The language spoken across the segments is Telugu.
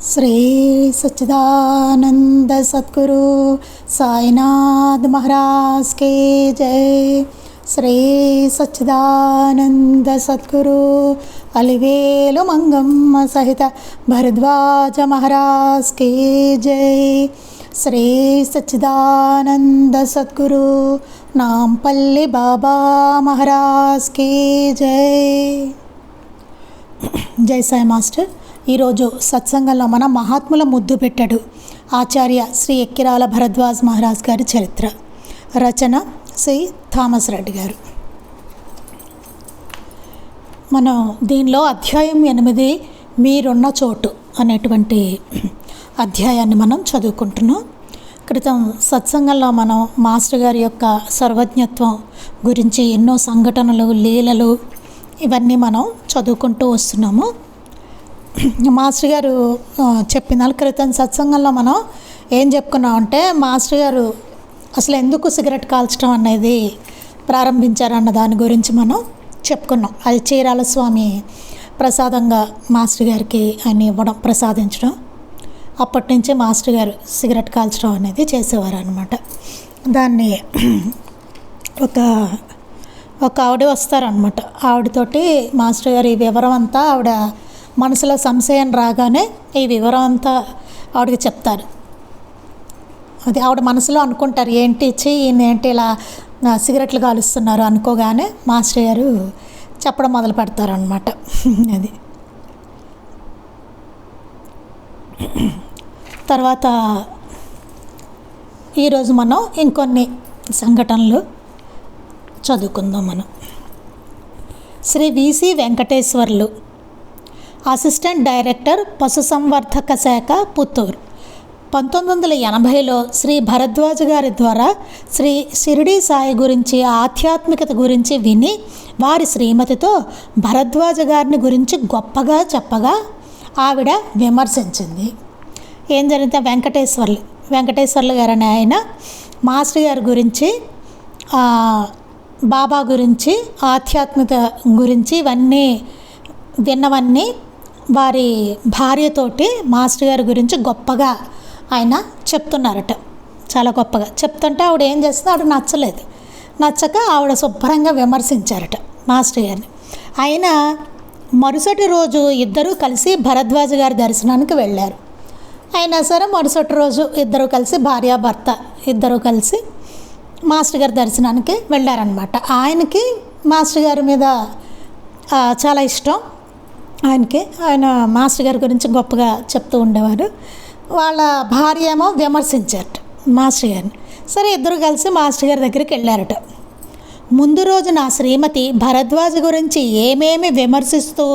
శ్రీ సచ్చిదానంద సద్గురు సాయినాథ్ మహారాజ్ కే జై. శ్రీ సచ్చిదానంద సద్గురు అలివేలు మంగమ్మ సహిత భరద్వాజ మహారాజ్ కే జై. శ్రీ సచ్చిదానంద సద్గురు నాంపల్లి బాబా మహారాజ్ కే జై. జై సాయి మాస్టర్. ఈరోజు సత్సంగంలో మన మహాత్ముల ముద్దు పెట్టాడు ఆచార్య శ్రీ ఎక్కిరాల భరద్వాజ్ మహారాజ్ గారి చరిత్ర. రచన శ్రీ థామస్ రెడ్డి గారు. మనం దీనిలో అధ్యాయం 8 మీరున్న చోటు అనేటువంటి అధ్యాయాన్ని మనం చదువుకుంటున్నాం. క్రితం సత్సంగంలో మనం మాస్టర్ గారి యొక్క సర్వజ్ఞత్వం గురించి ఎన్నో సంఘటనలు, లీలలు ఇవన్నీ మనం చదువుకుంటూ వస్తున్నాము. మాస్టర్ గారు చెప్పిన క్రితం సత్సంగంలో మనం ఏం చెప్పుకున్నామంటే, మాస్టర్ గారు అసలు ఎందుకు సిగరెట్ కాల్చడం అనేది ప్రారంభించారన్న దాని గురించి మనం చెప్పుకున్నాం. అది చీరాల స్వామి ప్రసాదంగా మాస్టర్ గారికి ఆయన ఇవ్వడం, ప్రసాదించడం. అప్పటి నుంచి మాస్టర్ గారు సిగరెట్ కాల్చడం అనేది చేసేవారు అనమాట. దాన్ని ఒక ఆవిడ వస్తారనమాట. ఆవిడతోటి మాస్టర్ గారు ఈ వివరం అంతా, ఆవిడ మనసులో సంశయం రాగానే ఈ వివరం అంతా ఆవిడకి చెప్తారు. అది ఆవిడ మనసులో అనుకుంటారు, ఏంటి ఇచ్చి ఈయన ఏంటి ఇలా సిగరెట్లు కాలుస్తున్నారు అనుకోగానే మాస్టర్ గారు చెప్పడం మొదలు పెడతారనమాట. అది తర్వాత ఈరోజు మనం ఇంకొన్ని సంఘటనలు చదువుకుందాం. మనం Shri VC Venkateswarlu, assistant director పశుసంవర్ధక శాఖ, పుత్తూరు. 1980లో శ్రీ భరద్వాజ్ గారి ద్వారా శ్రీ షిరిడి సాయి గురించి, ఆధ్యాత్మికత గురించి విని వారి శ్రీమతితో భరద్వాజ్ గారిని గురించి గొప్పగా చెప్పగా ఆవిడ విమర్శించింది. ఏం జరిగితే వెంకటేశ్వర్లు గారని ఆయన మాస్టర్ గారి గురించి, బాబా గురించి, ఆధ్యాత్మికత గురించి ఇవన్నీ విన్నవన్నీ వారి భార్యతోటి మాస్టర్ గారి గురించి గొప్పగా ఆయన చెప్తున్నారట. చాలా గొప్పగా చెప్తుంటే ఆవిడ ఏం చేస్తుందో ఆవిడ నచ్చక ఆవిడ శుభ్రంగా విమర్శించారట మాస్టర్ గారిని. ఆయన మరుసటి రోజు ఇద్దరూ కలిసి భరద్వాజ్ గారి దర్శనానికి వెళ్ళారు. అయినా సరే మరుసటి రోజు ఇద్దరు కలిసి, భార్యాభర్త ఇద్దరు కలిసి మాస్టర్ గారి దర్శనానికి వెళ్ళారనమాట. ఆయనకి మాస్టర్ గారి మీద చాలా ఇష్టం. ఆయన మాస్టర్ గారి గురించి గొప్పగా చెప్తూ ఉండేవారు. వాళ్ళ భార్య ఏమో విమర్శించారట మాస్టర్ గారిని. సరే ఇద్దరు కలిసి మాస్టర్ గారి దగ్గరికి వెళ్ళారట. ముందు రోజు నా శ్రీమతి భరద్వాజ్ గురించి ఏమేమి విమర్శిస్తూ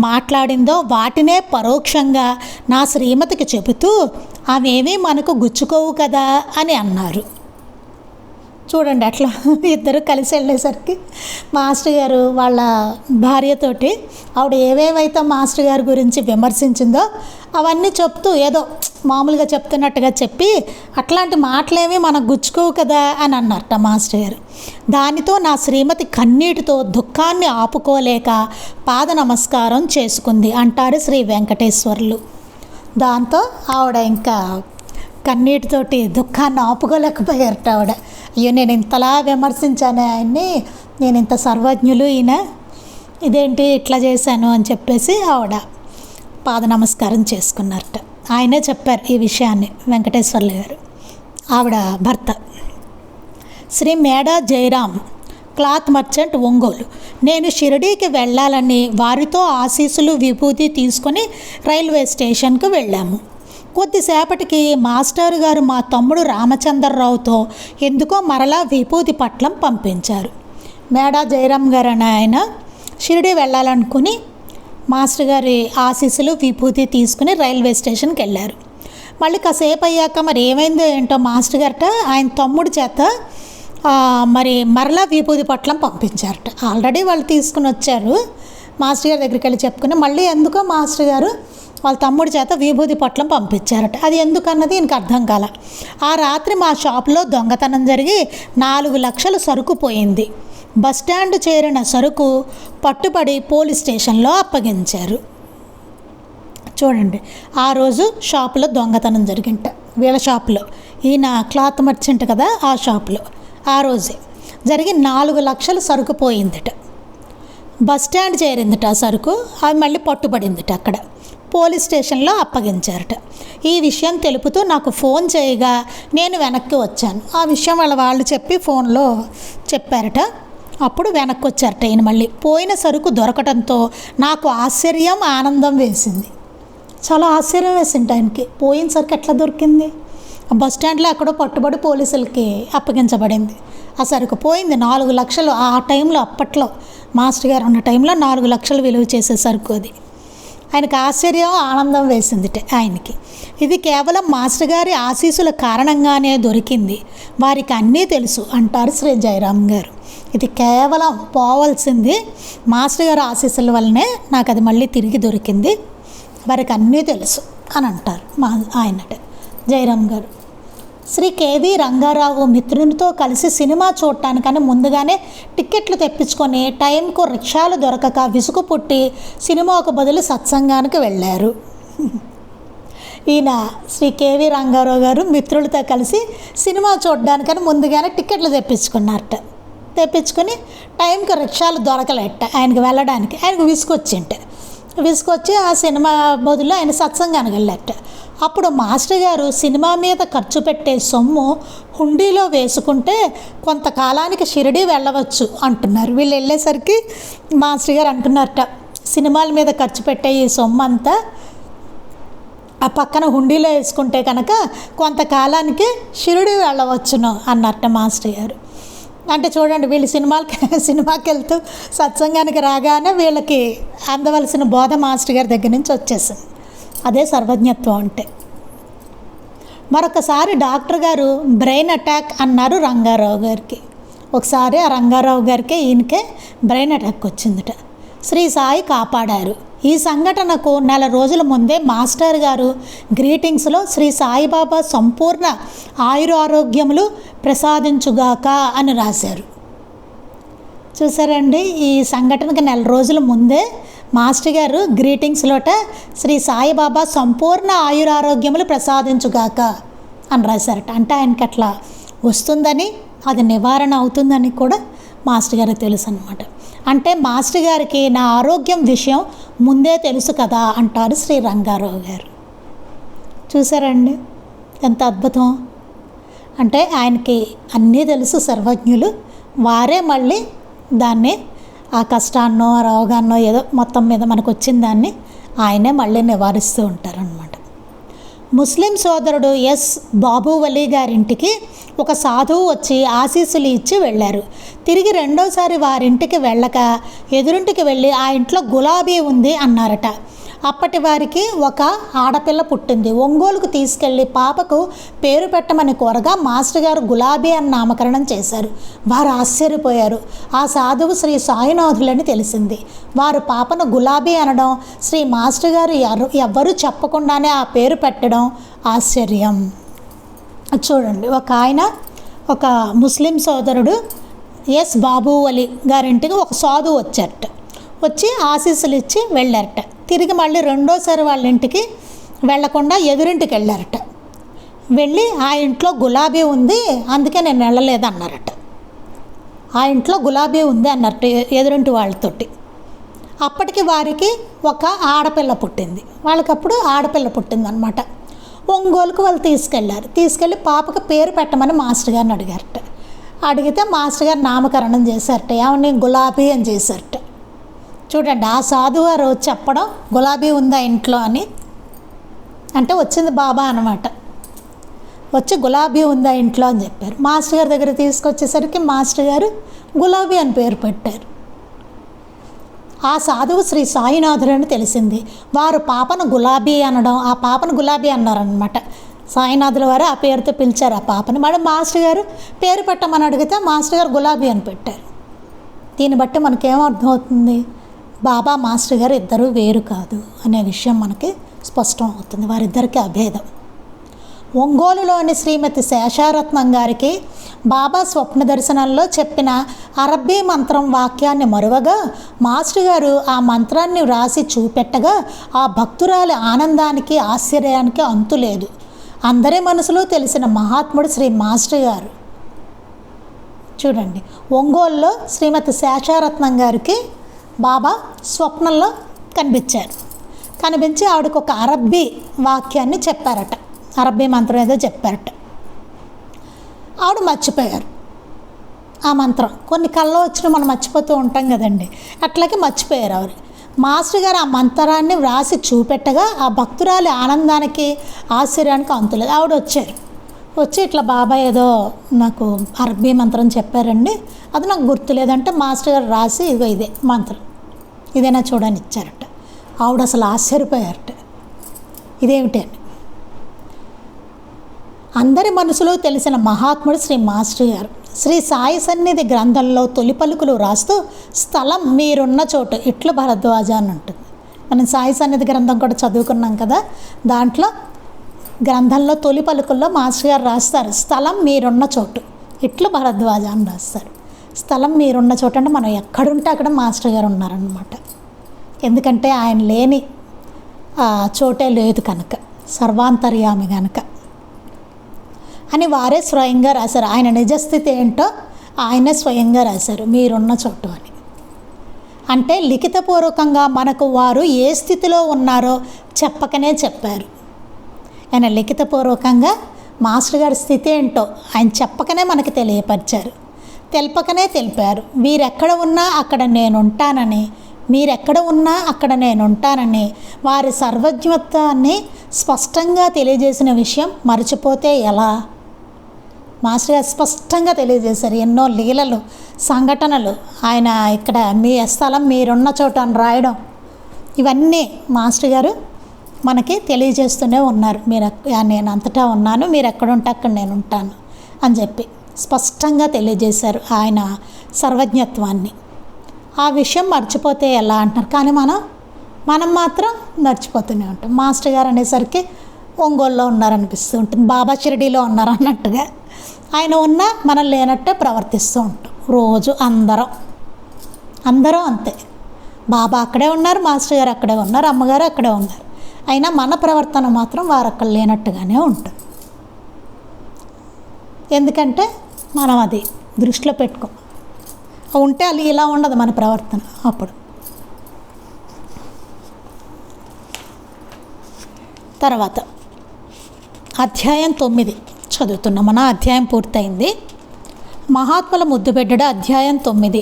మాట్లాడిందో వాటినే పరోక్షంగా నా శ్రీమతికి చెబుతూ అవేమీ మనకు గుచ్చుకోవు కదా అని అన్నారు. చూడండి, అట్లా ఇద్దరు కలిసి వెళ్ళేసరికి మాస్టర్ గారు వాళ్ళ భార్యతోటి ఆవిడ ఏవేవైతే మాస్టర్ గారి గురించి విమర్శించిందో అవన్నీ చెప్తూ ఏదో మామూలుగా చెప్తున్నట్టుగా చెప్పి, అట్లాంటి మాటలేమీ మనకు గుచ్చుకోవు కదా అని అన్నారట మాస్టర్ గారు. దానితో నా శ్రీమతి కన్నీటితో దుఃఖాన్ని ఆపుకోలేక పాద నమస్కారం చేసుకుంది అంటారు శ్రీ వెంకటేశ్వర్లు. దాంతో ఆవిడ ఇంకా కన్నీటితోటి దుఃఖాన్ని ఆపుకోలేకపోయారట ఆవిడ. అయ్యో, నేను ఇంతలా విమర్శించాను ఆయన్ని, నేను ఇంత సర్వజ్ఞులు ఈయన, ఇదేంటి ఇట్లా చేశాను అని చెప్పేసి ఆవిడ పాద నమస్కారం చేసుకున్నారట. ఆయనే చెప్పారు ఈ విషయాన్ని, వెంకటేశ్వర్లు గారు. ఆవిడ భర్త శ్రీ మేడా జయరాం, క్లాత్ మర్చెంట్, ఒంగోలు. నేను షిరిడీకి వెళ్ళాలని వారితో ఆశీస్సులు, విభూతి తీసుకొని రైల్వే స్టేషన్కు వెళ్ళాము. కొద్దిసేపటికి మాస్టర్ గారు మా తమ్ముడు రామచంద్రరావుతో ఎందుకో మరలా విభూతి పట్లం పంపించారు. మేడా జయరాం గారు అని ఆయన షిరిడి వెళ్ళాలనుకుని మాస్టర్ గారి ఆశీస్సులు, విభూతి తీసుకుని రైల్వే స్టేషన్కి వెళ్ళారు. మళ్ళీ కాసేపు అయ్యాక మరి ఏమైందో ఏంటో మాస్టర్ గారట ఆయన తమ్ముడి చేత మరలా విభూతి పట్లం పంపించారట. ఆల్రెడీ వాళ్ళు తీసుకుని వచ్చారు, మాస్టర్ గారి దగ్గరికి వెళ్ళి చెప్పుకుని మళ్ళీ ఎందుకో మాస్టర్ గారు వాళ్ళ తమ్ముడి చేత విభూతి పట్లం పంపించారట. అది ఎందుకన్నది ఇంక అర్థం కాల. ఆ రాత్రి మా షాప్లో దొంగతనం జరిగి 4 లక్షలు సరుకు పోయింది. బస్టాండ్ చేరిన సరుకు పట్టుబడి పోలీస్ స్టేషన్లో అప్పగించారు. చూడండి, ఆ రోజు షాపులో దొంగతనం జరిగింట, వీళ్ళ షాపులో, ఈయన క్లాత్ మర్చెంట్ కదా ఆ షాపులో ఆ రోజే జరిగి 4 లక్షలు సరుకు పోయిందట. బస్ స్టాండ్ చేరిందిట ఆ సరుకు, అది మళ్ళీ పట్టుబడిందిట. అక్కడ పోలీస్ స్టేషన్లో అప్పగించారట. ఈ విషయం తెలుపుతూ నాకు ఫోన్ చేయగా నేను వెనక్కి వచ్చాను. ఆ విషయం వాళ్ళు చెప్పి ఫోన్లో చెప్పారట. అప్పుడు వెనక్కి వచ్చారట ఈయన. మళ్ళీ పోయిన సరుకు దొరకడంతో నాకు ఆశ్చర్యం, ఆనందం వేసింది. చాలా ఆశ్చర్యం వేసింది ఆయనకి, పోయిన సరుకు ఎట్లా దొరికింది? బస్ స్టాండ్లో ఎక్కడో పట్టుబడి పోలీసులకి అప్పగించబడింది. ఆ సరుకు పోయింది. 4 లక్షలు ఆ టైంలో, అప్పట్లో మాస్టర్ గారు ఉన్న టైంలో 4 లక్షలు విలువ చేసే సరుకు అది. ఆయనకు ఆశ్చర్యం, ఆనందం వేసింది ఆయనకి. ఇది కేవలం మాస్టర్ గారి ఆశీస్సుల కారణంగానే దొరికింది, వారికి అన్నీ తెలుసు అంటారు శ్రీ జయరామ్ గారు. ఇది కేవలం పోవాల్సింది మాస్టర్ గారి ఆశీస్సుల వల్లనే నాకు అది మళ్ళీ తిరిగి దొరికింది, వారికి అన్నీ తెలుసు అని అంటారు ఆయనట జయరామ్ గారు. శ్రీ కేవీ రంగారావు మిత్రునితో కలిసి సినిమా చూడటానికని ముందుగానే టిక్కెట్లు తెప్పించుకొని టైంకు రిక్షాలు దొరకక విసుగు పుట్టి సినిమాకు బదులు సత్సంగానికి వెళ్ళారు. ఈయన శ్రీ కేవీ రంగారావు గారు మిత్రులతో కలిసి సినిమా చూడడానికని ముందుగానే టిక్కెట్లు తెప్పించుకున్నారట. తెప్పించుకొని టైంకి రిక్షాలు దొరకలేట ఆయనకు వెళ్ళడానికి. ఆయనకు విసుకొచ్చి ఆ సినిమా బదులు ఆయన సత్సంగానికి వెళ్ళారట. అప్పుడు మాస్టర్ గారు సినిమా మీద ఖర్చు పెట్టే సొమ్ము హుండీలో వేసుకుంటే కొంతకాలానికి షిరిడీ వెళ్ళవచ్చు అంటున్నారు. వీళ్ళు వెళ్ళేసరికి మాస్టర్ గారు అంటున్నారట, సినిమాల మీద ఖర్చు పెట్టే ఈ సొమ్ము అంతా ఆ పక్కన హుండీలో వేసుకుంటే కనుక కొంతకాలానికి షిరిడీ వెళ్ళవచ్చును అన్నట్ట మాస్టర్ గారు. అంటే చూడండి, వీళ్ళు సినిమాకి వెళ్తూ సత్సంగానికి రాగానే వీళ్ళకి అందవలసిన బోధ మాస్టర్ గారి దగ్గర నుంచి వచ్చేసింది. అదే సర్వజ్ఞత్వం అంటే. మరొకసారి డాక్టర్ గారు బ్రెయిన్ అటాక్ అన్నారు రంగారావు గారికి. ఒకసారి ఆ రంగారావు గారికి ఈయనకే బ్రెయిన్ అటాక్ వచ్చిందట. శ్రీ సాయి కాపాడారు. ఈ సంఘటనకు 1 నెల రోజుల ముందే మాస్టర్ గారు గ్రీటింగ్స్లో శ్రీ సాయిబాబా సంపూర్ణ ఆయురారోగ్యములు ప్రసాదించుగాక అని రాశారు. చూసారండి, ఈ సంఘటనకు 1 నెల రోజుల ముందే మాస్టర్ గారు గ్రీటింగ్స్లోట శ్రీ సాయిబాబా సంపూర్ణ ఆయురారోగ్యములు ప్రసాదించుగాక అని రాశారట. అంటే ఆయనకి అట్లా వస్తుందని, అది నివారణ అవుతుందని కూడా మాస్టర్ గారికి తెలుసు అన్నమాట. అంటే మాస్టర్ గారికి నా ఆరోగ్యం విషయం ముందే తెలుసు కదా అంటారు శ్రీ రంగారావు గారు. చూసారండి ఎంత అద్భుతం. అంటే ఆయనకి అన్నీ తెలుసు, సర్వజ్ఞులు. వారే మళ్ళీ దాన్ని, ఆ కష్టాన్నో రోగాన్నో ఏదో మొత్తం మీద మనకు వచ్చిన దాన్ని ఆయనే మళ్ళీ నివారిస్తూ ఉంటారనమాట. ముస్లిం సోదరుడు ఎస్ బాబువలి గారింటికి ఒక సాధువు వచ్చి ఆశీస్సులు ఇచ్చి వెళ్ళారు. తిరిగి రెండోసారి వారింటికి వెళ్ళక ఎదురింటికి వెళ్ళి ఆ ఇంట్లో గులాబీ ఉంది అన్నారట. అప్పటి వారికి ఒక ఆడపిల్ల పుట్టింది. ఒంగోలుకు తీసుకెళ్ళి పాపకు పేరు పెట్టమని కోరగా మాస్టర్ గారు గులాబీ అని నామకరణం చేశారు. వారు ఆశ్చర్యపోయారు. ఆ సాధువు శ్రీ సాయినాథులని తెలిసింది. వారు పాపను గులాబీ అనడం, శ్రీ మాస్టర్ గారు ఎవ్వరూ చెప్పకుండానే ఆ పేరు పెట్టడం ఆశ్చర్యం. చూడండి, ఒక ముస్లిం సోదరుడు ఎస్ బాబువలి గారింటికి ఒక సాధువు వచ్చారట. వచ్చి ఆశీస్సులు ఇచ్చి వెళ్ళారట. తిరిగి మళ్ళీ రెండోసారి వాళ్ళ ఇంటికి వెళ్లకుండా ఎదురింటికి వెళ్ళారట. వెళ్ళి ఆ ఇంట్లో గులాబీ ఉంది, అందుకే నేను వెళ్ళలేదు అన్నారట. ఆ ఇంట్లో గులాబీ ఉంది అన్నట్టు ఎదురింటి వాళ్ళతోటి. అప్పటికి వారికి ఒక ఆడపిల్ల పుట్టింది. వాళ్ళకప్పుడు ఆడపిల్ల పుట్టింది అనమాట. ఒంగోలుకు వాళ్ళు తీసుకెళ్ళి పాపకు పేరు పెట్టమని మాస్టర్ గారిని అడిగారట. అడిగితే మాస్టర్ గారు నామకరణం చేశారట. ఏమని? గులాబీ అని చేశారట. చూడండి, ఆ సాధువు గారు చెప్పడం గులాబీ ఉందా ఇంట్లో అని. అంటే వచ్చింది బాబా అనమాట. వచ్చి గులాబీ ఉందా ఇంట్లో అని చెప్పారు. మాస్టర్ గారి దగ్గర తీసుకొచ్చేసరికి మాస్టర్ గారు గులాబీ అని పేరు పెట్టారు. ఆ సాధువు శ్రీ సాయినాథులని తెలిసింది. వారు పాపను గులాబీ అనడం, ఆ పాపను గులాబీ అన్నారనమాట. సాయినాథుల వారు ఆ పేరుతో పిలిచారు ఆ పాపని. మేడం మాస్టర్ గారు పేరు పెట్టమని అడిగితే మాస్టర్ గారు గులాబీ అని పెట్టారు. దీన్ని బట్టి మనకేమర్థమవుతుంది? బాబా మాస్టర్ గారు ఇద్దరూ వేరు కాదు అనే విషయం మనకి స్పష్టం అవుతుంది. వారిద్దరికీ అభేదం. ఒంగోలులోని శ్రీమతి శేషారత్నం గారికి బాబా స్వప్న దర్శనంలో చెప్పిన అరబ్బీ మంత్రం వాక్యాన్ని మరువగా మాస్టర్ గారు ఆ మంత్రాన్ని వ్రాసి చూపెట్టగా ఆ భక్తురాలి ఆనందానికి ఆశ్చర్యానికి అంతులేదు. అందరి మనసులో తెలిసిన మహాత్ముడు శ్రీ మాస్టర్ గారు. చూడండి, ఒంగోలులో శ్రీమతి శేషారత్నం గారికి బాబా స్వప్నంలో కనిపించారు. కనిపించి ఆవిడకు ఒక అరబ్బీ వాక్యాన్ని చెప్పారట, అరబ్బీ మంత్రం ఏదో చెప్పారట. ఆవిడ మర్చిపోయారు ఆ మంత్రం. కొన్ని కళ్ళలో వచ్చిన మనం మర్చిపోతూ ఉంటాం కదండి, అట్లాగే మర్చిపోయారు ఆవిడ. మాస్టర్ గారు ఆ మంత్రాన్ని వ్రాసి చూపెట్టగా ఆ భక్తురాలి ఆనందానికి ఆశ్చర్యానికి అంతులేదు. ఆవిడ వచ్చి ఇట్లా బాబా ఏదో నాకు అరబ్బీ మంత్రం చెప్పారండి, అది నాకు గుర్తులేదంటే మాస్టర్ గారు రాసి ఇదిగో ఇదే మంత్రం, ఇదేనా చూడని ఇచ్చారట. ఆవిడ అసలు ఆశ్చర్యపోయారట, ఇదేమిటి అని. అందరి మనసులో తెలిసిన మహాత్ముడు శ్రీ మాస్టర్ గారు శ్రీ సాయి సన్నిధి గ్రంథంలో తొలి పలుకులు రాస్తూ స్థలం మీరున్న చోటు ఇట్లు భరద్వాజ అని ఉంటుంది. మనం సాయి సన్నిధి గ్రంథం కూడా చదువుకున్నాం కదా, దాంట్లో గ్రంథంలో తొలి పలుకుల్లో మాస్టర్ గారు రాస్తారు స్థలం మీరున్న చోటు ఇట్లు భరద్వాజ అని రాస్తారు. స్థలం మీరున్న చోటు అంటే మనం ఎక్కడుంటే అక్కడ మాస్టర్ గారు ఉన్నారన్నమాట. ఎందుకంటే ఆయన లేని చోటే లేదు కనుక, సర్వాంతర్యామి కనుక అని వారే స్వయంగా రాశారు. ఆయన నిజస్థితి ఏంటో ఆయనే స్వయంగా రాశారు, మీరున్న చోటు అని. అంటే లిఖితపూర్వకంగా మనకు వారు ఏ స్థితిలో ఉన్నారో చెప్పకనే చెప్పారు. ఆయన లిఖితపూర్వకంగా మాస్టర్ గారి స్థితి ఏంటో ఆయన చెప్పకనే మనకి తెలియపరిచారు, తెలపకనే తెలిపారు. వీరెక్కడ ఉన్నా అక్కడ నేనుంటానని, మీరెక్కడ ఉన్నా అక్కడ నేనుంటానని వారి సర్వజ్ఞత్వాన్ని స్పష్టంగా తెలియజేసిన విషయం మర్చిపోతే ఎలా? మాస్టర్ గారు స్పష్టంగా తెలియజేశారు. ఎన్నో లీలలు, సంఘటనలు ఆయన ఇక్కడ మీ స్థలం మీరున్న చోట అని రాయడం, ఇవన్నీ మాస్టర్ గారు మనకి తెలియజేస్తూనే ఉన్నారు. నేను అంతటా ఉన్నాను, మీరు ఎక్కడుంటే అక్కడ నేను ఉంటాను అని చెప్పి స్పష్టంగా తెలియజేశారు ఆయన సర్వజ్ఞత్వాన్ని. ఆ విషయం మర్చిపోతే ఎలా అంటున్నారు, కానీ మనం మాత్రం మర్చిపోతూనే ఉంటాం. మాస్టర్ గారు అనేసరికి ఒంగోలులో ఉన్నారనిపిస్తూ ఉంటుంది, బాబా షిరిడీలో ఉన్నారు అన్నట్టుగా ఆయన ఉన్నా మనం లేనట్టే ప్రవర్తిస్తూ ఉంటాం. రోజు అందరం అంతే. బాబా అక్కడే ఉన్నారు, మాస్టర్ గారు అక్కడే ఉన్నారు, అమ్మగారు అక్కడే ఉన్నారు, అయినా మన ప్రవర్తన మాత్రం వారు అక్కడ లేనట్టుగానే ఉంటుంది. ఎందుకంటే మనం అది దృష్టిలో పెట్టుకోం, ఉంటే అది ఇలా ఉండదు మన ప్రవర్తన. అప్పుడు తర్వాత అధ్యాయం 9 చదువుతున్నాం. మన అధ్యాయం పూర్తయింది. మహాత్ముల ముద్దుబిడ్డడు అధ్యాయం 9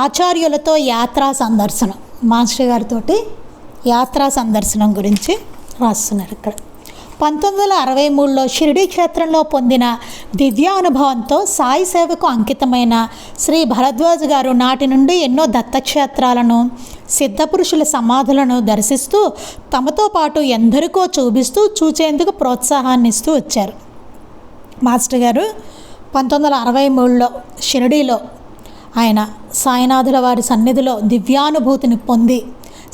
ఆచార్యులతో యాత్రా సందర్శనం. మాస్టర్ గారితో యాత్రా సందర్శనం గురించి రాస్తున్నారు ఇక్కడ. 1963లో షిరిడీ క్షేత్రంలో పొందిన దివ్యానుభవంతో సాయి సేవకు అంకితమైన శ్రీ భరద్వాజ్ గారు నాటి నుండి ఎన్నో దత్తక్షేత్రాలను, సిద్ధపురుషుల సమాధులను దర్శిస్తూ తమతో పాటు ఎందరికో చూచేందుకు ప్రోత్సాహాన్ని ఇస్తూ వచ్చారు. మాస్టర్ గారు 1963లో షిరిడీలో ఆయన సాయినాథుల వారి సన్నిధిలో దివ్యానుభూతిని పొంది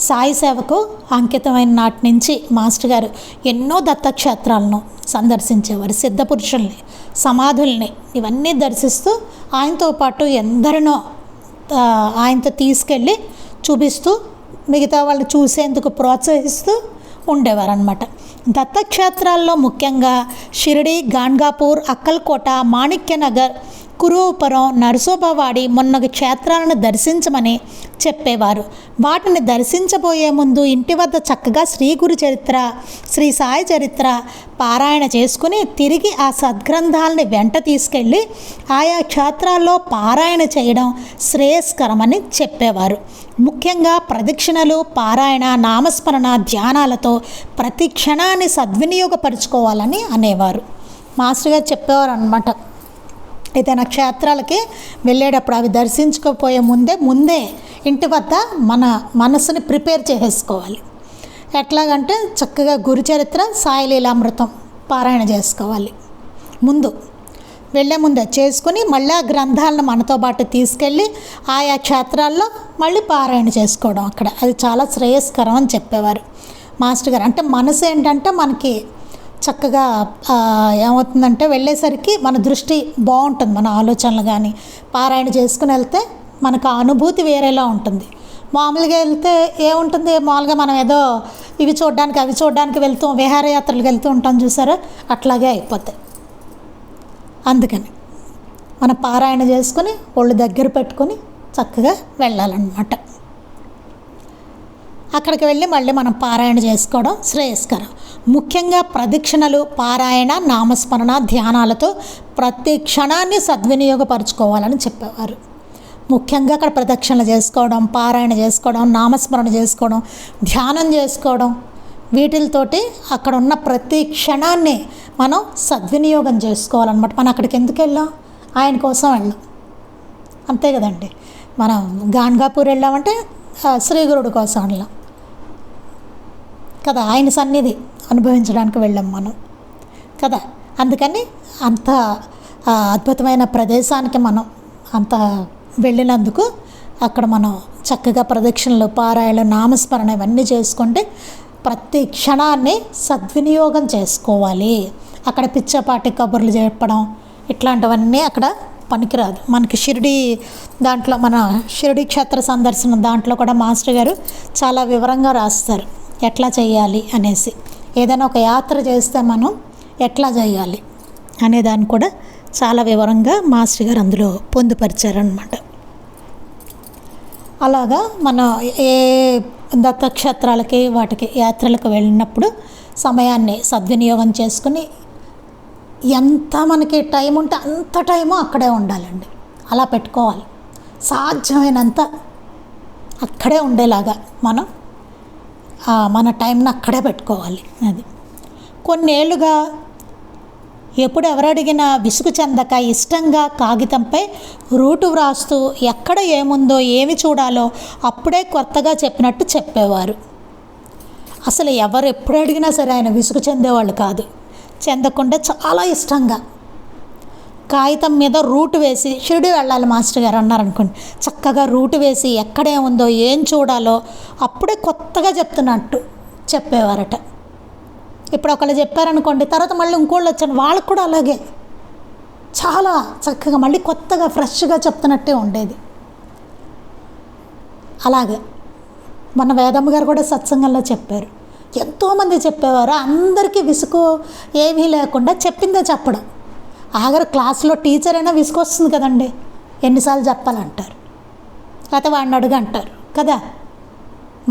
సాయి సేవకు అంకితమైన నాటి నుంచి మాస్టర్ గారు ఎన్నో దత్తక్షేత్రాలను సందర్శించేవారు. సిద్ధపురుషుల్ని, సమాధుల్ని ఇవన్నీ దర్శిస్తూ ఆయనతో పాటు ఎందరినో ఆయనతో తీసుకెళ్ళి చూపిస్తూ మిగతా వాళ్ళు చూసేందుకు ప్రోత్సహిస్తూ ఉండేవారు అన్నమాట. దత్తక్షేత్రాల్లో ముఖ్యంగా షిరిడి, గాన్గాపూర్, అక్కల్కోట, మాణిక్యనగర్, కురుపురం, నరసోబవాడి మొన్నగు క్షేత్రాలను దర్శించమని చెప్పేవారు. వాటిని దర్శించబోయే ముందు ఇంటి వద్ద చక్కగా శ్రీ గురు చరిత్ర, శ్రీ సాయి చరిత్ర పారాయణ చేసుకుని తిరిగి ఆ సద్గ్రంథాలని వెంట తీసుకెళ్ళి ఆయా క్షేత్రాల్లో పారాయణ చేయడం శ్రేయస్కరమని చెప్పేవారు. ముఖ్యంగా ప్రదక్షిణలు, పారాయణ, నామస్మరణ, ధ్యానాలతో ప్రతి క్షణాన్ని సద్వినియోగపరుచుకోవాలని అనేవారు. మాస్టర్ గారు చెప్పేవారు అన్నమాట. ఏదైనా క్షేత్రాలకి వెళ్ళేటప్పుడు అవి దర్శించుకోపోయే ముందే ఇంటి వద్ద మన మనసుని ప్రిపేర్ చేసేసుకోవాలి. ఎట్లాగంటే చక్కగా గురుచరిత్ర, సాయిలీలామృతం పారాయణ చేసుకోవాలి. వెళ్ళే ముందే చేసుకుని మళ్ళీ ఆ గ్రంథాలను మనతో పాటు తీసుకెళ్ళి ఆయా క్షేత్రాల్లో మళ్ళీ పారాయణ చేసుకోవడం అది చాలా శ్రేయస్కరం అని చెప్పేవారు మాస్టర్ గారు. అంటే మనసు ఏంటంటే మనకి చక్కగా ఏమవుతుందంటే వెళ్ళేసరికి మన దృష్టి బాగుంటుంది, మన ఆలోచనలు కానీ పారాయణ చేసుకుని వెళ్తే మనకు ఆ అనుభూతి వేరేలా ఉంటుంది. మామూలుగా వెళ్తే ఏముంటుంది, మామూలుగా మనం ఏదో ఇవి చూడడానికి అవి చూడడానికి విహారయాత్రలకు వెళ్తూ ఉంటాం చూసారా, అట్లాగే అయిపోతాయి. అందుకని మనం పారాయణ చేసుకుని ఒళ్ళు దగ్గర పెట్టుకొని చక్కగా వెళ్ళాలన్నమాట. అక్కడికి వెళ్ళి మళ్ళీ మనం పారాయణ చేసుకోవడం శ్రేయస్కరం. ముఖ్యంగా ప్రదక్షిణలు, పారాయణ, నామస్మరణ, ధ్యానాలతో ప్రతి క్షణాన్ని సద్వినియోగపరచుకోవాలని చెప్పేవారు. ముఖ్యంగా అక్కడ ప్రదక్షిణలు చేసుకోవడం, పారాయణ చేసుకోవడం, నామస్మరణ చేసుకోవడం, ధ్యానం చేసుకోవడం, వీటితోటి అక్కడ ఉన్న ప్రతి క్షణాన్ని మనం సద్వినియోగం చేసుకోవాలన్నమాట. మనం అక్కడికి ఎందుకు వెళ్ళాం? ఆయన కోసం వెళ్ళాం, అంతే కదండి. మనం గాన్గాపూర్ వెళ్ళామంటే శ్రీగురుడు కోసం వెళ్ళాం కదా, ఆయన సన్నిధి అనుభవించడానికి వెళ్ళాం మనం కదా. అందుకని అంత అద్భుతమైన ప్రదేశానికి మనం అంత వెళ్ళినందుకు అక్కడ మనం చక్కగా ప్రదక్షిణలు, పారాయణలు, నామస్మరణ ఇవన్నీ చేసుకుంటే ప్రతి క్షణాన్ని సద్వినియోగం చేసుకోవాలి. అక్కడ పిచ్చపాటి కబుర్లు చెప్పడం ఇట్లాంటివన్నీ అక్కడ పనికిరాదు. మనకి షిరిడి దాంట్లో, మన షిరిడి క్షేత్ర సందర్శనం దాంట్లో కూడా మాస్టర్ గారు చాలా వివరంగా రాస్తారు ఎట్లా చేయాలి అనేసి. ఏదైనా ఒక యాత్ర చేస్తే మనం ఎట్లా చేయాలి అనే దాన్ని కూడా చాలా వివరంగా మాస్టర్ గారు అందులో పొందుపరిచారనమాట. అలాగా మనం ఏ దత్తక్షేత్రాలకి వాటికి యాత్రలకు వెళ్ళినప్పుడు సమయాన్ని సద్వినియోగం చేసుకుని ఎంత మనకి టైం ఉంటే అంత టైము అక్కడే ఉండాలండి. అలా పెట్టుకోవాలి, సాధ్యమైనంత అక్కడే ఉండేలాగా మనం మన టైంని అక్కడే పెట్టుకోవాలి. అది కొన్నేళ్ళుగా ఎప్పుడు ఎవరు అడిగినా విసుగు చెందక ఇష్టంగా కాగితంపై రూటు వ్రాస్తూ ఎక్కడ ఏముందో ఏమి చూడాలో అప్పుడే కొత్తగా చెప్పినట్టు చెప్పేవారు. అసలు ఎవరు ఎప్పుడు అడిగినా సరే ఆయన విసుగు చెందేవాళ్ళు కాదు. చెందకుండా చాలా ఇష్టంగా కాగితం మీద రూటు వేసి, షిరిడి వెళ్ళాలి మాస్టర్ గారు అన్నారనుకోండి, చక్కగా రూటు వేసి ఎక్కడేముందో ఏం చూడాలో అప్పుడే కొత్తగా చెప్తున్నట్టు చెప్పేవారట. ఇప్పుడు ఒకళ్ళు చెప్పారనుకోండి, తర్వాత మళ్ళీ ఇంకోళ్ళు వచ్చాను, వాళ్ళకు కూడా అలాగే చాలా చక్కగా మళ్ళీ కొత్తగా ఫ్రెష్గా చెప్తున్నట్టే ఉండేది. అలాగే మన వేదమ్మ గారు కూడా సత్సంగంలో చెప్పారు, ఎంతోమంది చెప్పేవారు, అందరికీ విసుగు ఏమీ లేకుండా చెప్పిందే చెప్పడం. ఆఖరి క్లాస్లో టీచర్ అయినా విసుకొస్తుంది కదండి, ఎన్నిసార్లు చెప్పాలంటారు, లేకపోతే వాడిని అడుగు అంటారు కదా.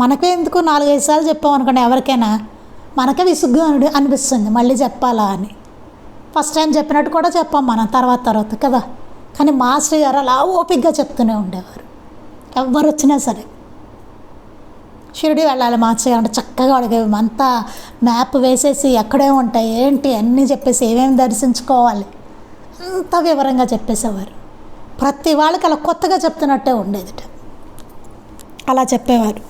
మనకే ఎందుకు 4-5 సార్లు చెప్పామనుకోండి, ఎవరికైనా మనకే విసుగ్గా అనిపిస్తుంది మళ్ళీ చెప్పాలా అని. ఫస్ట్ టైం చెప్పినట్టు కూడా చెప్పాం మనం తర్వాత కదా. కానీ మాస్టర్ గారు అలా ఓపికగా చెప్తూనే ఉండేవారు. ఎవరు వచ్చినా సరే షిరిడి వెళ్ళాలి మాస్టర్ గారు అంటే చక్కగా అడిగేవి, అంతా మ్యాప్ వేసేసి ఎక్కడే ఉంటాయి ఏంటి అన్నీ చెప్పేసి ఏమేమి దర్శించుకోవాలి అంత వివరంగా చెప్పేసేవారు. ప్రతి వాళ్ళకి అలా కొత్తగా చెప్తున్నట్టే ఉండేదిట, అలా చెప్పేవారు.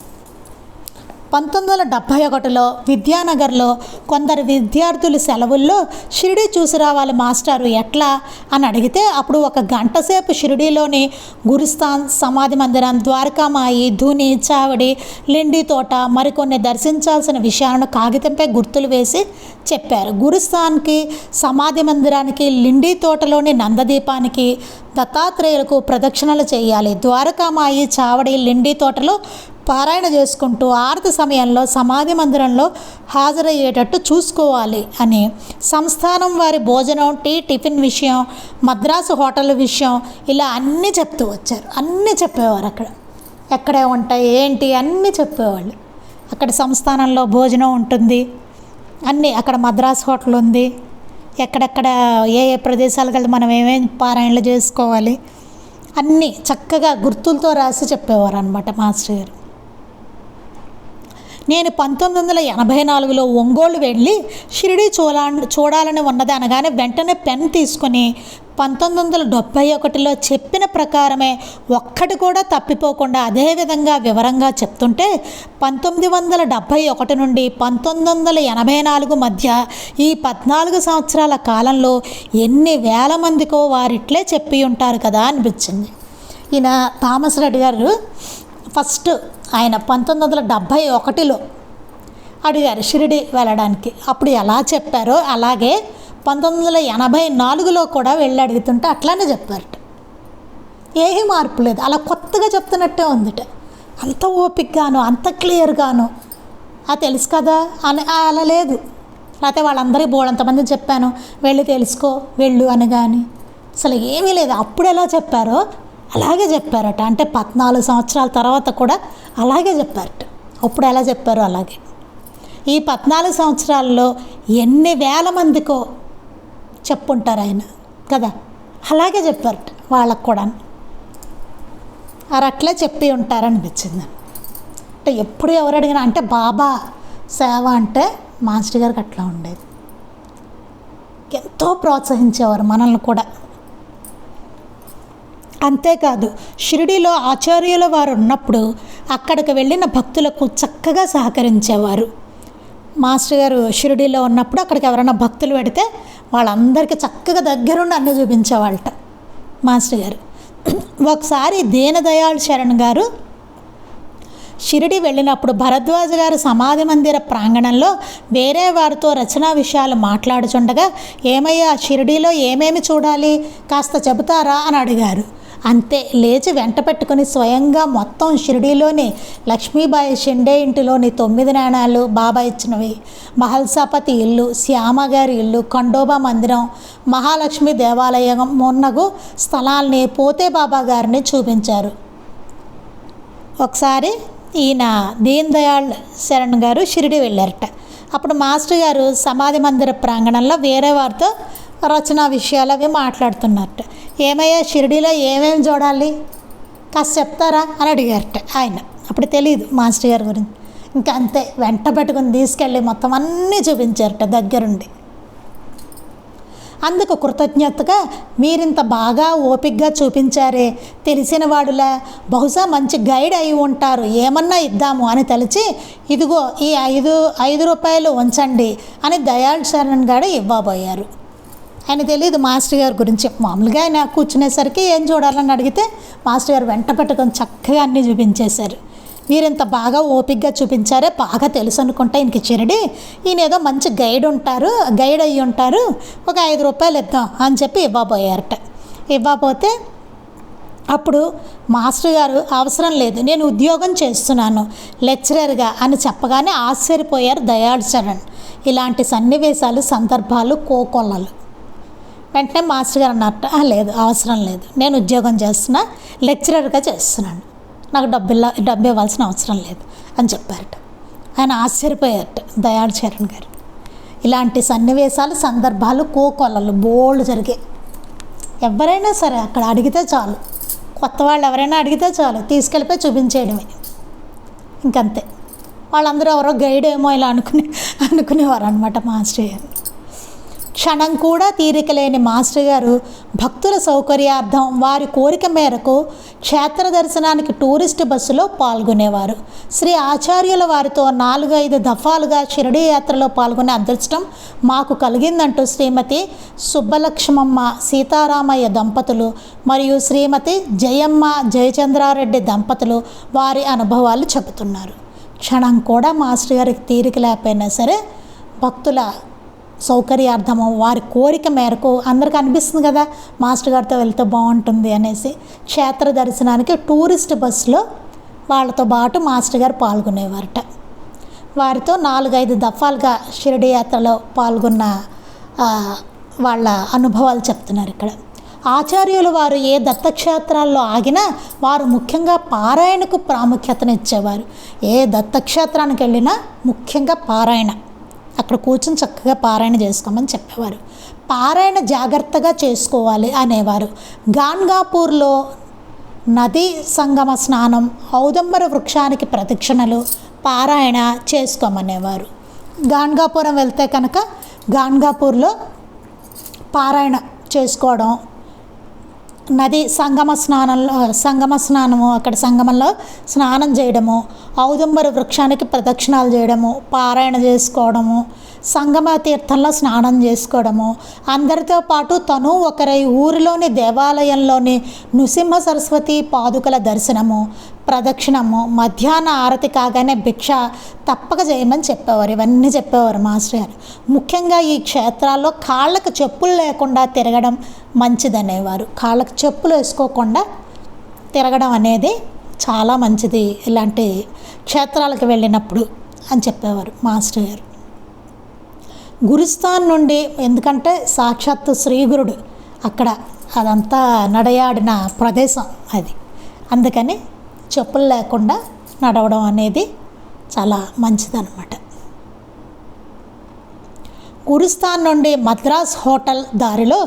1971లో విద్యానగర్లో కొందరు విద్యార్థులు సెలవుల్లో షిరిడి చూసి రావాలి మాస్టారు ఎట్లా అని అడిగితే, అప్పుడు 1 గంట సేపు షిరిడీలోని గురుస్థాన్, సమాధి మందిరం, ద్వారకామాయి, ధూని, చావడి, లిండి తోట మరికొన్ని దర్శించాల్సిన విషయాలను కాగితంపై గుర్తులు వేసి చెప్పారు. గురుస్థాన్కి, సమాధి మందిరానికి, లిండి తోటలోని నందదీపానికి, దత్తాత్రేయులకు ప్రదక్షిణలు చేయాలి. ద్వారకామాయి, చావడి, లిండి తోటలో పారాయణ చేసుకుంటూ ఆరతి సమయంలో సమాధి మందిరంలో హాజరయ్యేటట్టు చూసుకోవాలి అని సంస్థానం వారి భోజనం, టిఫిన్ విషయం, మద్రాసు హోటల్ విషయం ఇలా అన్నీ చెప్తూ వచ్చారు. అన్నీ చెప్పేవారు, అక్కడ ఎక్కడే ఉంటాయి ఏంటి అన్నీ చెప్పేవాళ్ళు. అక్కడ సంస్థానంలో భోజనం ఉంటుంది, అన్నీ అక్కడ మద్రాసు హోటల్ ఉంది, ఎక్కడెక్కడ ఏ ప్రదేశాలకు వెళ్తే మనం ఏమేమి పారాయణలు చేసుకోవాలి అన్నీ చక్కగా గుర్తులతో రాసి చెప్పేవారు అన్నమాట మాస్టర్ గారు. నేను 1984లో ఒంగోలు వెళ్ళి షిరిడి చూడాలని ఉన్నది అనగానే వెంటనే పెన్ తీసుకొని 1971లో చెప్పిన ప్రకారమే ఒక్కటి కూడా తప్పిపోకుండా అదేవిధంగా వివరంగా చెప్తుంటే 1971 నుండి 1984 మధ్య ఈ 14 సంవత్సరాల కాలంలో ఎన్ని వేల మందికో వారిట్లే చెప్పి ఉంటారు కదా అనిపించింది. ఈయన థామస్ రెడ్డి గారు ఫస్ట్ ఆయన 1971లో అడిగారు షిరిడి వెళ్ళడానికి. అప్పుడు ఎలా చెప్పారో అలాగే 1984లో కూడా వెళ్ళి అడుగుతుంటే అట్లానే చెప్పారట. ఏమీ మార్పు లేదు, అలా కొత్తగా చెప్తున్నట్టే ఉందిట. అంత ఓపికగాను అంత క్లియర్గాను తెలుసు కదా అని అలా లేదు. లేకపోతే వాళ్ళందరికీ బోడంతమంది చెప్పాను వెళ్ళి తెలుసుకో వెళ్ళు అని, కానీ అసలు ఏమీ లేదు. అప్పుడు ఎలా చెప్పారో అలాగే చెప్పారట. అంటే 14 సంవత్సరాల తర్వాత కూడా అలాగే చెప్పారట. అప్పుడు ఎలా చెప్పారో అలాగే. ఈ 14 సంవత్సరాల్లో ఎన్ని వేల మందికో చెప్పుంటారు ఆయన కదా, అలాగే చెప్పారట వాళ్ళకు కూడా. అట్లే చెప్పి ఉంటారనిపించింది. అంటే ఎప్పుడు ఎవరు అడిగినా అంటే బాబా సేవ అంటే మాస్టర్ గారికి అట్లా ఉండేది. ఎంతో ప్రోత్సహించేవారు మనల్ని కూడా. అంతేకాదు షిరిడీలో ఆచార్యుల వారు ఉన్నప్పుడు అక్కడికి వెళ్ళిన భక్తులకు చక్కగా సహకరించేవారు. మాస్టర్ గారు షిరిడీలో ఉన్నప్పుడు అక్కడికి ఎవరైనా భక్తులు పెడితే వాళ్ళందరికీ చక్కగా దగ్గరుండి అన్నీ చూపించేవాళ్ళట మాస్టర్ గారు. ఒకసారి దీనదయాళ్ శరణ్ గారు షిరిడి వెళ్ళినప్పుడు భరద్వాజ గారు సమాధి మందిర ప్రాంగణంలో వేరే వారితో రచనా విషయాలు మాట్లాడుచుండగా, ఏమయ్యా షిరిడీలో ఏమేమి చూడాలి కాస్త చెబుతారా అని అడిగారు. అంతే లేచి వెంట పెట్టుకుని స్వయంగా మొత్తం షిరిడీలోని లక్ష్మీబాయి షిండే ఇంటిలోని 9 నాణాలు, బాబా ఇచ్చినవి, మహల్సాపతి ఇల్లు, శ్యామగారి ఇల్లు, ఖండోబా మందిరం, మహాలక్ష్మి దేవాలయం మొన్నగు స్థలాల్ని పోతే బాబా గారిని చూపించారు. ఒకసారి ఈయన దీన్ దయాళ్ శరణ్ గారు షిరిడి వెళ్ళారట. అప్పుడు మాస్టర్ గారు సమాధి మందిర ప్రాంగణంలో వేరే వారితో రచనా విషయాలు అవి మాట్లాడుతున్నారట. ఏమయ్యా షిరిడీలో ఏమేమి చూడాలి కాస్త చెప్తారా అని అడిగారట ఆయన. అప్పుడు తెలియదు మాస్టర్ గారి గురించి. ఇంకా అంతే వెంట పెట్టుకుని తీసుకెళ్ళి మొత్తం అన్నీ చూపించారట దగ్గరుండి. అందుకు కృతజ్ఞతగా మీరింత బాగా ఓపికగా చూపించారే, తెలిసిన వాడులా బహుశా మంచి గైడ్ అయి ఉంటారు, ఏమన్నా ఇద్దాము అని తలిచి ఇదిగో ఈ 5 రూపాయలు ఉంచండి అని దయాళ్ శరణ్ గారు ఇవ్వబోయారు. ఆయన తెలియదు మాస్టర్ గారి గురించి. మామూలుగా ఆయన కూర్చునేసరికి ఏం చూడాలని అడిగితే మాస్టర్ గారు వెంట పెట్టుకొని చక్కగా అన్నీ చూపించేశారు. మీరు ఇంత బాగా ఓపికగా చూపించారే, బాగా తెలుసు అనుకుంటా ఈయనకి షిరిడి, ఈయన ఏదో మంచి గైడ్ అయ్యి ఉంటారు, ఒక 5 రూపాయలు ఇద్దాం అని చెప్పి ఇవ్వబోయారట. ఇవ్వబోతే అప్పుడు మాస్టర్ గారు అవసరం లేదు, నేను ఉద్యోగం చేస్తున్నాను లెక్చరర్గా అని చెప్పగానే ఆశ్చర్యపోయారు దయాళ్ శరణ్. ఇలాంటి సన్నివేశాలు సందర్భాలు కోకొల్లలు. వెంటనే మాస్టర్ గారు అన్నట్టు లేదు అవసరం లేదు, నేను ఉద్యోగం చేస్తున్నా, లెక్చరర్గా చేస్తున్నాను, నాకు డబ్బు ఇవ్వాల్సిన అవసరం లేదు అని చెప్పారట. ఆయన ఆశ్చర్యపోయారట దయాళ్ శరణ్ గారు. ఇలాంటి సన్నివేశాలు సందర్భాలు కోకొల్లలు బోల్డ్ జరిగాయి. ఎవరైనా సరే అక్కడ అడిగితే చాలు, కొత్త వాళ్ళు ఎవరైనా అడిగితే చాలు తీసుకెళ్ళిపోయి చూపించేయడమే, ఇంకంతే. వాళ్ళందరూ ఎవరో గైడ్ ఏమో ఇలా అనుకునేవారు అనమాట మాస్టర్ గారు. క్షణం కూడా తీరిక లేని మాస్టర్ గారు భక్తుల సౌకర్యార్థం వారి కోరిక మేరకు క్షేత్ర దర్శనానికి టూరిస్ట్ బస్సులో పాల్గొనేవారు. శ్రీ ఆచార్యుల వారితో 4-5 దఫాలుగా షిరిడీ యాత్రలో పాల్గొనే అదృష్టం మాకు కలిగిందంటూ శ్రీమతి సుబ్బలక్ష్మమ్మ సీతారామయ్య దంపతులు మరియు శ్రీమతి జయమ్మ జయచంద్రారెడ్డి దంపతులు వారి అనుభవాలు చెబుతున్నారు. క్షణం కూడా మాస్టర్ గారికి తీరిక లేకపోయినా సరే భక్తుల సౌకర్యార్థము వారి కోరిక మేరకు అందరికీ అనిపిస్తుంది కదా మాస్టర్ గారితో వెళ్తే బాగుంటుంది అనేసి క్షేత్ర దర్శనానికి టూరిస్ట్ బస్సులో వాళ్ళతో పాటు మాస్టర్ గారు పాల్గొనేవారట. వారితో 4-5 దఫాలుగా షిరిడి యాత్రలో పాల్గొన్న వాళ్ళ అనుభవాలు చెప్తున్నారు ఇక్కడ. ఆచార్యులు వారు ఏ దత్తక్షేత్రాల్లో ఆగినా వారు ముఖ్యంగా పారాయణకు ప్రాముఖ్యతనిచ్చేవారు. ఏ దత్తక్షేత్రానికి వెళ్ళినా ముఖ్యంగా పారాయణ, అక్కడ కూర్చొని చక్కగా పారాయణ చేసుకోమని చెప్పేవారు. పారాయణ జాగ్రత్తగా చేసుకోవాలి అనేవారు. గాన్గాపూర్లో నదీ సంగమ స్నానం, ఔదంబర వృక్షానికి ప్రదక్షిణలు, పారాయణ చేసుకోమనేవారు. గాన్గాపురం వెళ్తే కనుక గాన్గాపూర్లో పారాయణ చేసుకోవడం, నది సంగమ స్నానము అక్కడ సంగమంలో స్నానం చేయడము, ఔదుంబర వృక్షానికి ప్రదక్షిణాలు చేయడము, పారాయణ చేసుకోవడము, సంగమ తీర్థంలో స్నానం చేసుకోవడము, అందరితో పాటు తను ఒకరై ఊరిలోని దేవాలయంలోని నృసింహ సరస్వతి పాదుకల దర్శనము, ప్రదక్షిణము, మధ్యాహ్న ఆరతి కాగానే భిక్ష తప్పక చేయమని చెప్పేవారు. ఇవన్నీ చెప్పేవారు మాస్టర్ గారు. ముఖ్యంగా ఈ క్షేత్రాల్లో కాళ్ళకు చెప్పులు లేకుండా తిరగడం మంచిదనేవారు. కాళ్ళకు చెప్పులు వేసుకోకుండా తిరగడం అనేది చాలా మంచిది ఇలాంటి క్షేత్రాలకు వెళ్ళినప్పుడు అని చెప్పేవారు మాస్టర్ గారు. గురుస్థాన్ నుండి, ఎందుకంటే సాక్షాత్తు శ్రీగురుడు అక్కడ అదంతా నడయాడిన ప్రదేశం అది, అందుకని చెప్పులు లేకుండా నడవడం అనేది చాలా మంచిదన్నమాట. గురుస్థాన్ నుండి మద్రాస్ హోటల్ దారిలో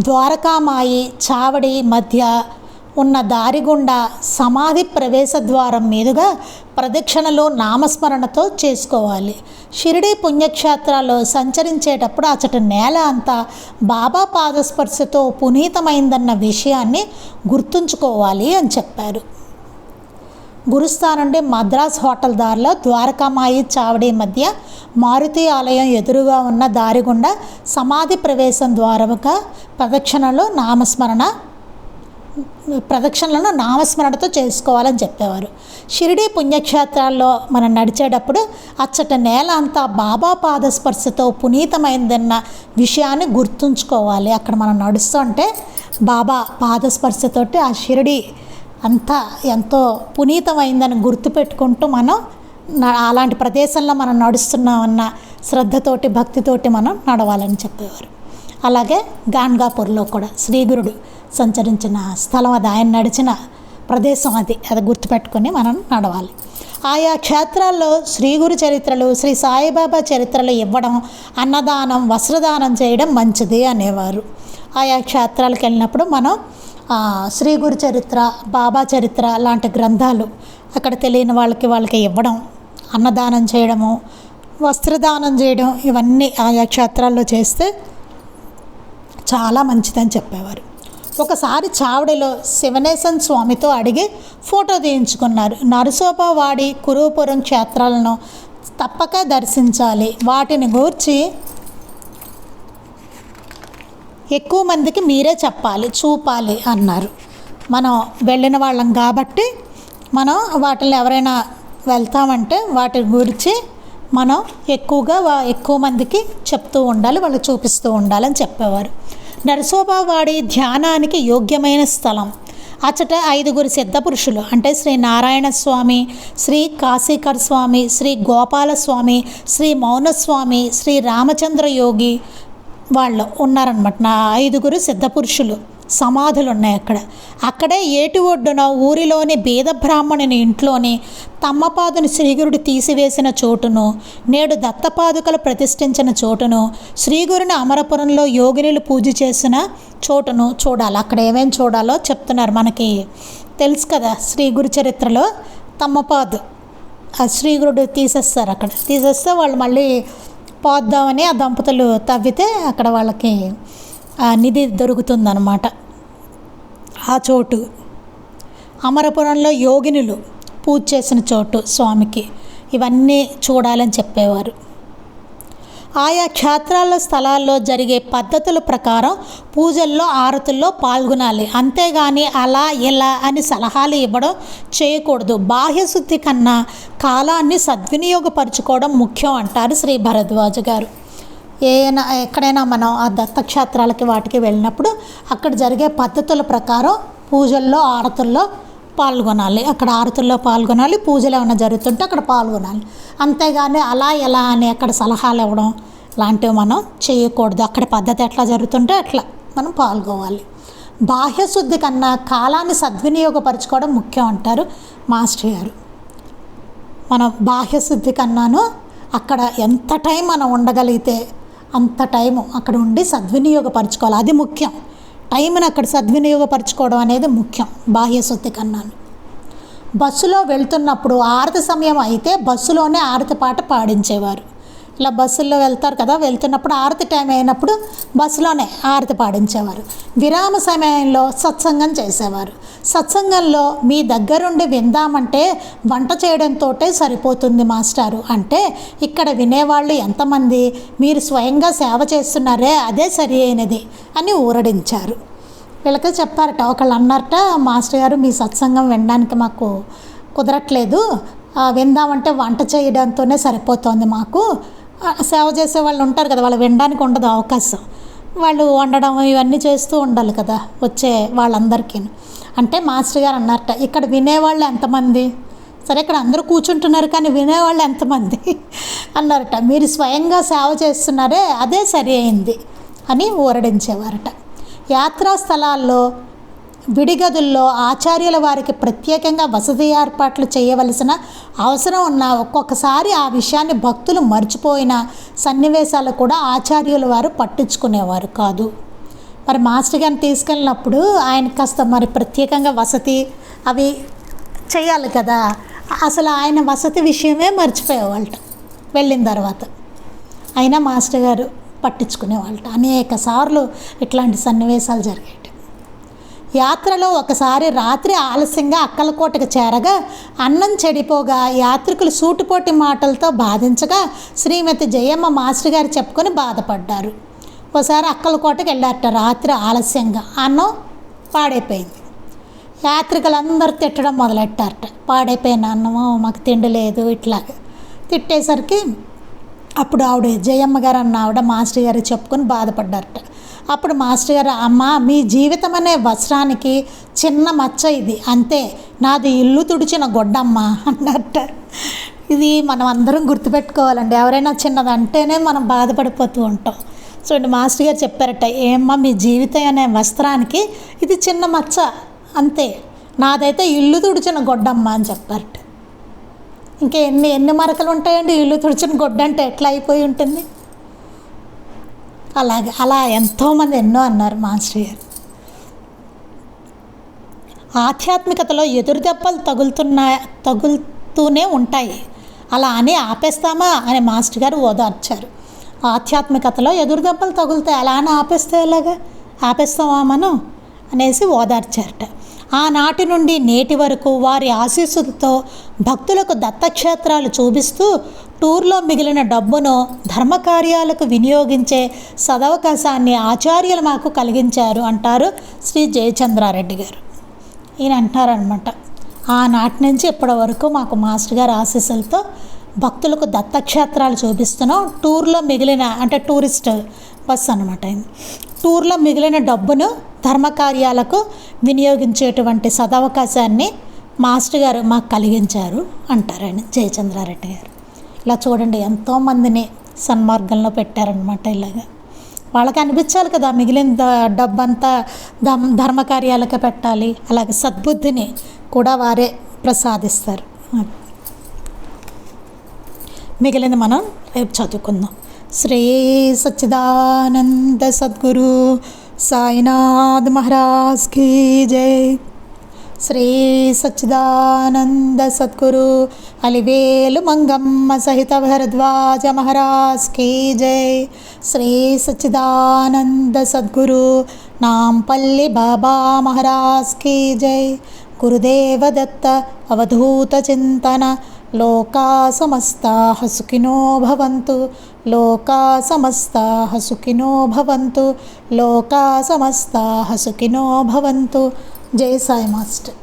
ద్వారకామాయి చావడి మధ్య ఉన్న దారి గుండా సమాధి ప్రవేశ ద్వారం మీదుగా ప్రదక్షిణలు నామస్మరణతో చేసుకోవాలి. షిరిడీ పుణ్యక్షేత్రాల్లో సంచరించేటప్పుడు అచ్చటి నేల అంతా బాబా పాదస్పర్శతో పునీతమైందన్న విషయాన్ని గుర్తుంచుకోవాలి అని చెప్పారు. గురుస్థాన్ నుండి మద్రాస్ హోటల్ దారిలో ద్వారకామాయి చావడి మధ్య మారుతి ఆలయం ఎదురుగా ఉన్న దారి గుండా సమాధి ప్రవేశం ద్వారముగా ప్రదక్షిణలను నామస్మరణతో చేసుకోవాలని చెప్పేవారు. షిరిడీ పుణ్యక్షేత్రాల్లో మనం నడిచేటప్పుడు అచ్చట నేల అంతా బాబా పాదస్పర్శతో పునీతమైందన్న విషయాన్ని గుర్తుంచుకోవాలి. అక్కడ మనం నడుస్తుంటే బాబా పాదస్పర్శతోటి ఆ షిరిడీ అంతా ఎంతో పునీతమైందని గుర్తుపెట్టుకుంటూ మనం అలాంటి ప్రదేశంలో మనం నడుస్తున్నామన్న శ్రద్ధతోటి భక్తితోటి మనం నడవాలని చెప్పేవారు. అలాగే గాన్గాపూర్లో కూడా శ్రీగురుడు సంచరించిన స్థలం అది, ఆయన నడిచిన ప్రదేశం అది గుర్తుపెట్టుకొని మనం నడవాలి. ఆయా క్షేత్రాల్లో శ్రీ గురు చరిత్రలు, శ్రీ సాయిబాబా చరిత్రలు ఇవ్వడం, అన్నదానం, వస్త్రదానం చేయడం మంచిది అనేవారు. ఆయా క్షేత్రాలకు వెళ్ళినప్పుడు మనం శ్రీ గురు చరిత్ర, బాబా చరిత్ర లాంటి గ్రంథాలు అక్కడ తెలియని వాళ్ళకి ఇవ్వడం, అన్నదానం చేయడము, వస్త్రదానం చేయడం, ఇవన్నీ ఆయా క్షేత్రాల్లో చేస్తే చాలా మంచిదని చెప్పేవారు. ఒకసారి చావడిలో శివనేశన్ స్వామితో అడిగి ఫోటో తీయించుకున్నారు. నరసోబవాడి, కురుపురం క్షేత్రాలను తప్పక దర్శించాలి, వాటిని గూర్చి ఎక్కువ మందికి మీరే చెప్పాలి, చూపాలి అన్నారు. మనం వెళ్ళిన వాళ్ళం కాబట్టి మనం వాటిని ఎవరైనా వెళ్తామంటే వాటి గురించి మనం ఎక్కువ మందికి చెప్తూ ఉండాలి, వాళ్ళు చూపిస్తూ ఉండాలని చెప్పేవారు. నరసోబవాడి ధ్యానానికి యోగ్యమైన స్థలం. అచ్చట 5 సిద్ధపురుషులు అంటే శ్రీ నారాయణ స్వామి, శ్రీ కాశీకర్ స్వామి, శ్రీ గోపాలస్వామి, శ్రీ మౌనస్వామి, శ్రీ రామచంద్ర యోగి వాళ్ళు ఉన్నారనమాట. 5 సిద్ధపురుషులు సమాధులు ఉన్నాయి అక్కడే ఏటి ఒడ్డున ఊరిలోని బీద బ్రాహ్మణుని ఇంట్లోని తమ్మపాదుని శ్రీగురుడు తీసివేసిన చోటును, నేడు దత్తపాదుకలు ప్రతిష్ఠించిన చోటును, శ్రీగురుని అమరపురంలో యోగినులు పూజ చేసిన చోటును చూడాలి. అక్కడ ఏమేమి చూడాలో చెప్తున్నారు. మనకి తెలుసు కదా, శ్రీ గురు చరిత్రలో తమ్మపాదు ఆ శ్రీగురుడు తీసేస్తారు. అక్కడ తీసేస్తే వాళ్ళు మళ్ళీ పోద్దామని ఆ దంపతులు తవ్వితే అక్కడ వాళ్ళకి నిధి దొరుకుతుందన్నమాట. ఆ చోటు అమరపురంలో యోగినులు పూజ చేసిన చోటు స్వామికి, ఇవన్నీ చూడాలని చెప్పేవారు. ఆయా క్షేత్రాల్లో స్థలాల్లో జరిగే పద్ధతుల ప్రకారం పూజల్లో ఆరతుల్లో పాల్గొనాలి. అంతేగాని అలా ఇలా అని సలహాలు ఇవ్వడం చేయకూడదు. బాహ్యశుద్ధి కన్నా కాలాన్ని సద్వినియోగపరచుకోవడం ముఖ్యం అంటారు శ్రీ భరద్వాజ గారు. ఎక్కడైనా మనం ఆ దత్తక్షేత్రాలకి వాటికి వెళ్ళినప్పుడు అక్కడ జరిగే పద్ధతుల ప్రకారం పూజల్లో ఆరతుల్లో పాల్గొనాలి. అక్కడ ఆరతుల్లో పాల్గొనాలి, పూజలు ఏమైనా జరుగుతుంటే అక్కడ పాల్గొనాలి. అంతేగాని అలా ఎలా అని అక్కడ సలహాలు ఇవ్వడం లాంటివి మనం చేయకూడదు. అక్కడ పద్ధతి ఎట్లా జరుగుతుంటే అట్లా మనం పాల్గొవాలి. బాహ్యశుద్ధి కన్నా కాలాన్ని సద్వినియోగపరచుకోవడం ముఖ్యం అంటారు మాస్టర్ గారు. మనం బాహ్యశుద్ధి కన్నాను అక్కడ ఎంత టైం మనం ఉండగలిగితే అంత టైము అక్కడ ఉండి సద్వినియోగపరచుకోవాలి, అది ముఖ్యం. టైంని అక్కడ సద్వినియోగపరచుకోవడం అనేది ముఖ్యం బాహ్యశుద్ధి కన్నాను. బస్సులో వెళ్తున్నప్పుడు ఆరతి సమయం అయితే బస్సులోనే ఆరతి పాట పాడించేవారు. ఇలా బస్సుల్లో వెళ్తారు కదా, వెళ్తున్నప్పుడు ఆరతి టైం అయినప్పుడు బస్సులోనే ఆరతి పాడించేవారు. విరామ సమయంలో సత్సంగం చేసేవారు. సత్సంగంలో మీ దగ్గరుండి విందామంటే వంట చేయడంతో సరిపోతుంది మాస్టారు అంటే, ఇక్కడ వినేవాళ్ళు ఎంతమంది, మీరు స్వయంగా సేవ చేస్తున్నారే అదే సరి అయినది అని ఊరడించారు. వీళ్ళకి చెప్పారట, ఒకళ్ళు అన్నారట, మాస్టర్ గారు మీ సత్సంగం వినడానికి మాకు కుదరట్లేదు, విందామంటే వంట చేయడంతోనే సరిపోతుంది మాకు, సేవ చేసే వాళ్ళు ఉంటారు కదా, వాళ్ళు వినడానికి ఉండదు అవకాశం, వాళ్ళు వండడం ఇవన్నీ చేస్తూ ఉండాలి కదా వచ్చే వాళ్ళందరికీ అంటే. మాస్టర్ గారు అన్నారట, ఇక్కడ వినేవాళ్ళు ఎంతమంది, సరే ఇక్కడ అందరూ కూర్చుంటున్నారు కానీ వినేవాళ్ళు ఎంతమంది అన్నారట, మీరు స్వయంగా సేవ చేస్తున్నారే అదే సరి అయింది అని ఊరడించేవారట. యాత్రా స్థలాల్లో విడిగదుల్లో ఆచార్యుల వారికి ప్రత్యేకంగా వసతి ఏర్పాట్లు చేయవలసిన అవసరం ఉన్న ఒక్కొక్కసారి ఆ విషయాన్ని భక్తులు మర్చిపోయిన సన్నివేశాలు కూడా ఆచార్యుల వారు పట్టించుకునేవారు కాదు. మరి మాస్టర్ గారిని తీసుకెళ్ళినప్పుడు ఆయన కాస్త మరి ప్రత్యేకంగా వసతి అవి చేయాలి కదా, అసలు ఆయన వసతి విషయమే మర్చిపోయేవాళ్ళట వెళ్ళిన తర్వాత. అయినా మాస్టర్ గారు పట్టించుకునేవాళ్ళట. అనేక సార్లు ఇట్లాంటి సన్నివేశాలు జరిగాయి. యాత్రలో ఒకసారి రాత్రి ఆలస్యంగా అక్కలకోటకు చేరగా అన్నం చెడిపోగా యాత్రికులు సూటిపోటి మాటలతో బాధించగా శ్రీమతి జయమ్మ మాస్టర్ గారు చెప్పుకొని బాధపడ్డారు. ఒకసారి అక్కలకోటకు వెళ్ళారట రాత్రి ఆలస్యంగా, అన్నం పాడైపోయింది. యాత్రికులందరూ తిట్టడం మొదలెట్టారట, పాడైపోయిన అన్నము మాకు తిండి లేదు ఇట్లాగా తిట్టేసరికి అప్పుడు ఆవిడ జయమ్మ గారు అన్న ఆవిడ మాస్టర్ గారు చెప్పుకొని బాధపడ్డారట. అప్పుడు మాస్టర్ గారు, అమ్మ మీ జీవితం అనే వస్త్రానికి చిన్న మచ్చ ఇది అంతే, నాది ఇల్లు తుడిచిన గొడ్డమ్మ అన్నట్ట. ఇది మనం అందరం గుర్తుపెట్టుకోవాలండి, ఎవరైనా చిన్నదంటేనే మనం బాధపడిపోతూ ఉంటాం. చూడండి మాస్టర్ గారు చెప్పారట, ఏమ్మా మీ జీవితం అనే వస్త్రానికి ఇది చిన్న మచ్చ అంతే, నాదైతే ఇల్లు తుడిచిన గొడ్డమ్మ అని చెప్పారట. ఇంకా ఎన్ని మరకలు ఉంటాయండి, ఇల్లు తుడిచిన గొడ్డ అంటే ఎట్లా అయిపోయి ఉంటుంది. అలా ఎంతోమంది ఎన్నో అన్నారు మాస్టర్ గారు. ఆధ్యాత్మికతలో ఎదురుదెబ్బలు తగులుతూనే ఉంటాయి, అలా అని ఆపేస్తామా అని మాస్టర్ గారు ఓదార్చారు. ఆధ్యాత్మికతలో ఎదురుదెబ్బలు తగులుతాయి, అలా అని ఆపేస్తే ఎలాగా, ఆపేస్తామా మనం అనేసి ఓదార్చారట. ఆనాటి నుండి నేటి వరకు వారి ఆశీస్సులతో భక్తులకు దత్తక్షేత్రాలు చూపిస్తూ టూర్లో మిగిలిన డబ్బును ధర్మకార్యాలకు వినియోగించే సదవకాశాన్ని ఆచార్యులు మాకు కలిగించారు అంటారు శ్రీ జయచంద్రారెడ్డి గారు. ఈయన అంటారనమాట, ఆనాటి నుంచి ఇప్పటి వరకు మాకు మాస్టర్ గారి ఆశీస్సులతో భక్తులకు దత్తక్షేత్రాలు చూపిస్తున్నాం, టూర్లో మిగిలిన అంటే టూరిస్ట్ బస్ అనమాట, టూర్లో మిగిలిన డబ్బును ధర్మకార్యాలకు వినియోగించేటువంటి సదవకాశాన్ని మాస్టర్ గారు మాకు కలిగించారు అంటారండి జయచంద్రారెడ్డి గారు. ఇలా చూడండి ఎంతోమందిని సన్మార్గంలో పెట్టారనమాట. ఇలాగా వాళ్ళకి అనిపించాలి కదా, మిగిలిన డబ్బంతా ధర్మకార్యాలకే పెట్టాలి, అలాగే సద్బుద్ధిని కూడా వారే ప్రసాదిస్తారు. మిగిలింది మనం రేపు చదువుకుందాం. శ్రీ సచ్చిదానంద సద్గురు సాయినాథ్ మహారాజ్ కీ జై. శ్రీ సచ్చిదానంద సద్గురు అలివేలు మంగమ్మ సహిత భరద్వాజ మహారాజ్ కీ జై. శ్రీ సచ్చిదానంద సద్గురు నాంపల్లి బాబా మహారాజ్ కీ జై. గురుదేవ దత్త అవధూత చింతన. లోకా సమస్తాః సుఖినో భవంతు. లోకా సమస్తాః సుఖినో భవంతు. లోకా సమస్తాః సుఖినో భవంతు. జై సాయి మాస్టర్.